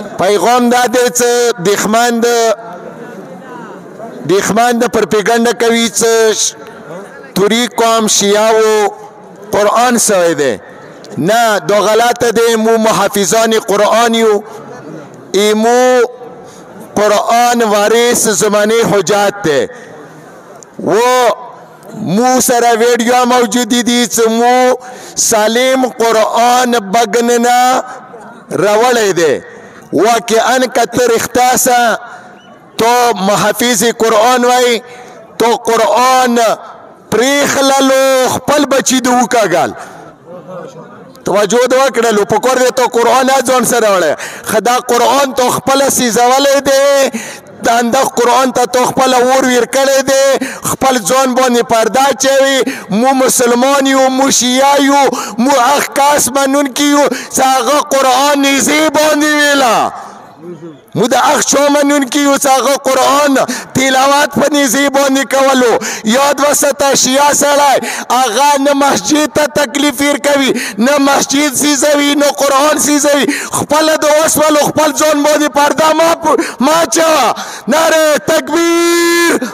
پیغام دا دی چې دیخمان د پروپاګاندا کوي چې توری قوم شیعه قرآن سوی دی نه دو غلطه دی مو محافظان قرآن یو ایمو قرآن وارث زمانه حجات دی و مو سره ویډیو موجودی دی چې مو سالم قرآن بگننا روڑے دے واقعاً کتر اختاسا تو محافظ قرآن وائی تو قرآن پریخ لالو خپل بچی دو کا گال توجہ دوا کڑلو پکور دے تو قرآن آجون سر روڑے خدا قرآن تو خپل سیزوالے دے داندخ قرآن تا تو خپل اور ویر کڑے دے خپل زون بانی پردہ چوی مو مسلمانیو مو شیعیو مو اخکاس منون کیو ساغا قرآن نیزی بانی ویلا مو دا اخ شو منون کیو ساغا قرآن تلاوات پا نیزی بانی کولو یاد وسطا شیعہ سرائی آغا نا مسجد تا تکلیفیر کوی نا مسجد سیزوی نا قرآن سیزوی خپل دو اسوالو خپل زون بانی پردہ ما چوا نعرہ تکبیر